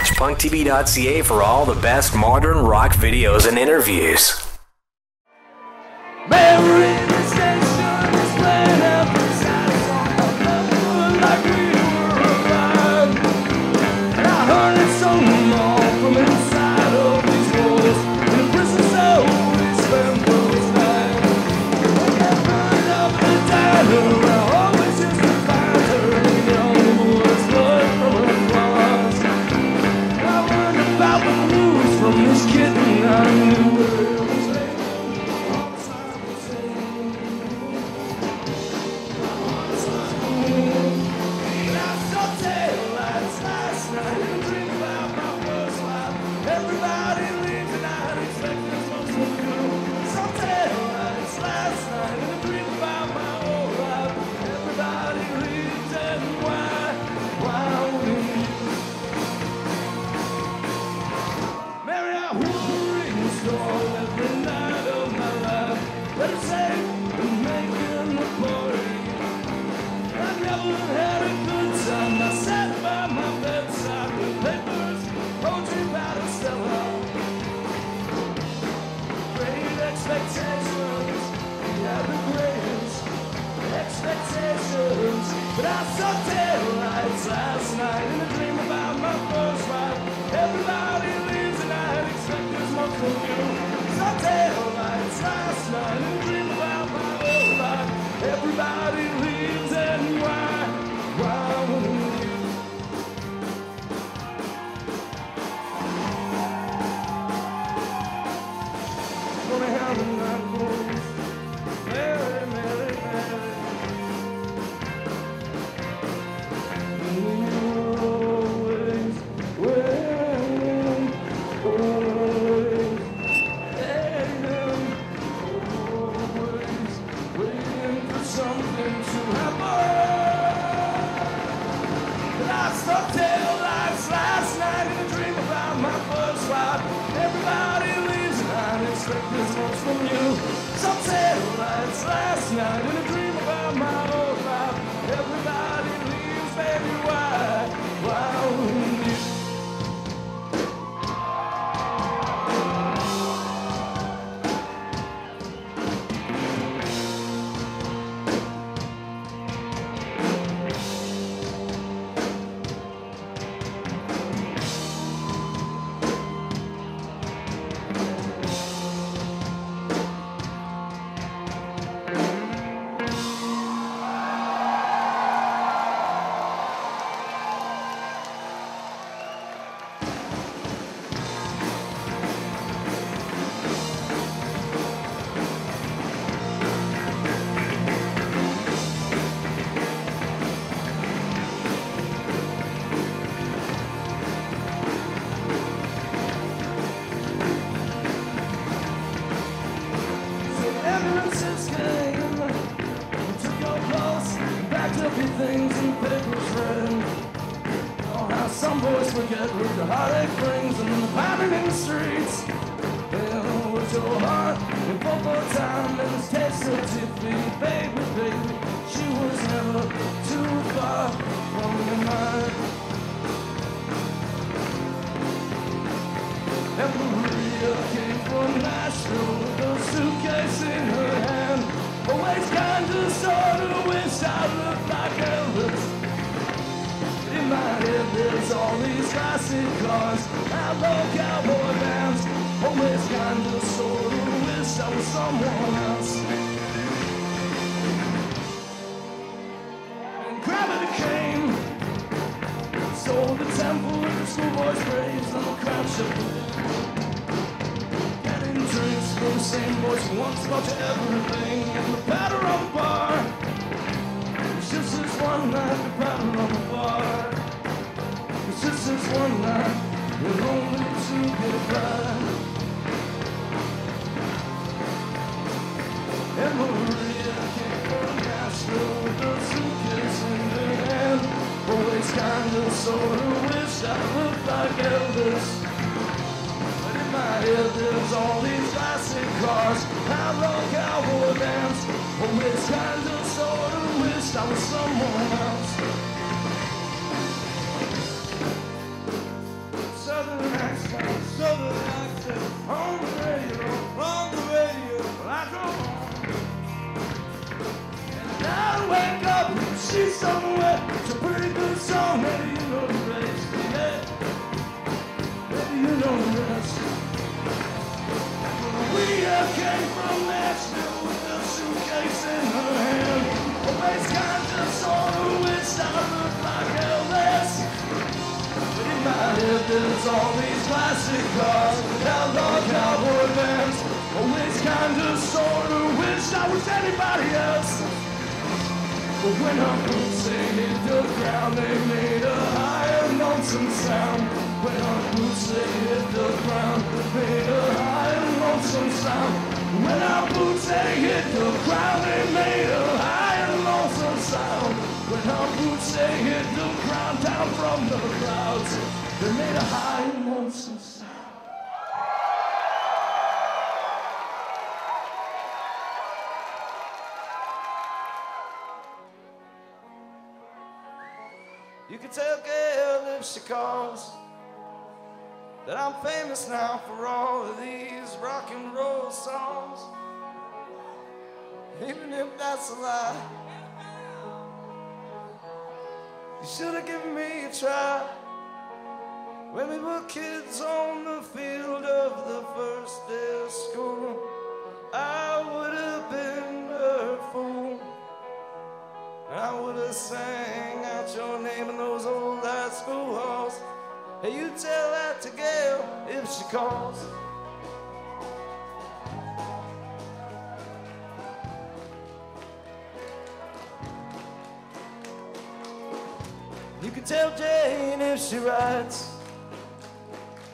Watch PunkTV.ca for all the best modern rock videos and interviews. But I saw taillights last night in a dream about my first wife. Everybody leaves and I expect there's more from you. Saw taillights last night in a dream about my old life. Everybody leaves and why wouldn't you? Gonna have a night goes Mary, Mary, Mary. From you, some taillights last night in a dream about my old life. Everybody leaves, baby, why wouldn't you? Things and papers read. Oh, how some boys forget what the heartache brings, and then the pounding in the streets. Well, with your heart in football time and this taste of defeat, baby, baby, she was never too far from your mind. And Maria came from Nashville with a suitcase in her hand. Always kind of sort of wish I looked like Elvis. In my head there's all these classic cars, outlaw cowboy bands. Always kind of sort of wish I was someone else. And gravity came, sold the temple with the schoolboys' graves and the crown shovel. Drinks from the same boys who once bought you everything, and the powder on the bar. It's just this one night, the powder on the bar. It's just this one night, we're only to get by. And Maria came from Nashville with a suitcase in her hand. Always kind of sort of wish I looked like Elvis. There's all these classic cars, outlaw cowboy bands. Always kind of sort of wished I was someone else. on the radio, on the radio. Well, I go home, and I wake up and she's somewhere. It's a pretty good song, maybe you know the rest. Yeah, maybe you know the rest. We came from Nashville with a suitcase in her hand. Always kind of sort of wished I looked like Elvis. But in my head there's all these classic cars with outlaw cowboy bands. Always kind of sort of wished I was anybody else. But when her boots they hit the ground, they made a high and lonesome sound. When her boots they hit the ground, they made a high and lonesome sound. When our boots they hit the ground, they made a high and lonesome sound. When our boots they hit the ground, down from the clouds, they made a high and lonesome sound. You can tell Gail if she calls that I'm famous now for all of these rock and roll songs. Even if that's a lie, you should have given me a try. When we were kids on the field of the first day of school, I would have been her fool. I would have sang out your name in those old high school halls. Hey, you tell that to Gail if she calls. You can tell Jane if she writes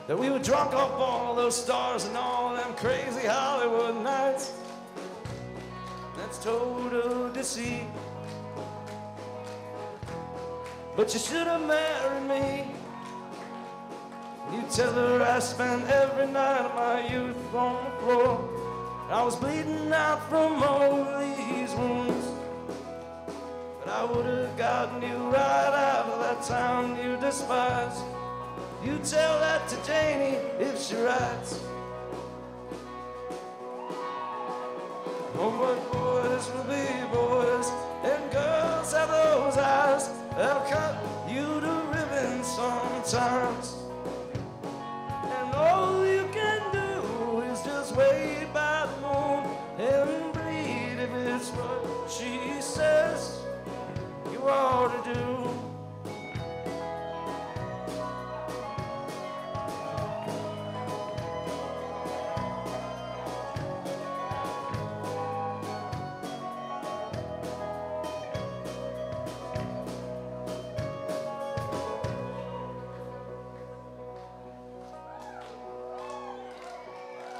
that we were drunk off all those stars and all them crazy Hollywood nights. That's total deceit. But you should have married me. You tell her I spent every night of my youth on the floor. I was bleeding out from all these wounds, but I would have gotten you right out of that town you despise. You tell that to Janie if she writes. Oh, but boys will be boys, and girls have those eyes. They'll cut you to ribbons sometimes. And all you can do is just wait by the moon and bleed if it's what she says you ought to do.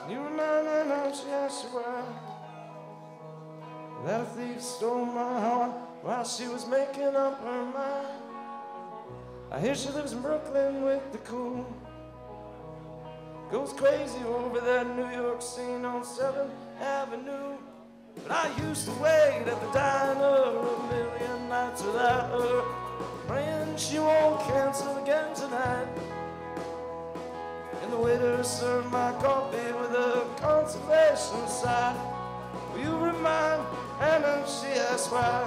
You remind me now, she asked you why that a thief stole my heart while she was making up her mind. I hear she lives in Brooklyn with the cool, goes crazy over that New York scene on 7th Avenue. But I used to wait at the diner a million nights without her, praying she won't cancel again tonight. And the waiter served my coffee with a consolation sigh. Will you remind Anna, she asked why?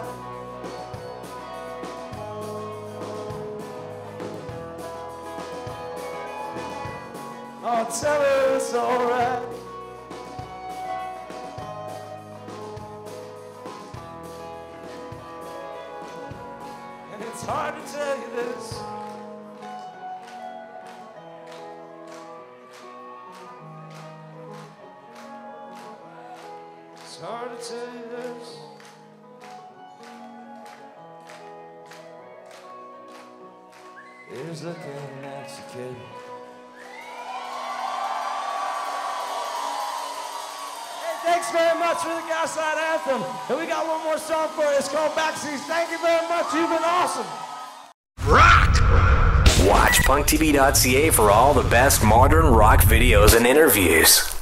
Oh, tell her it's alright. And it's hard to tell you this, it's hard to tell you this. Here's looking at you, kid. Hey, thanks very much for the Gaslight Anthem. And we got one more song for you. It's called Backseas. Thank you very much. You've been awesome. Rock! Watch PunkTV.ca for all the best modern rock videos and interviews.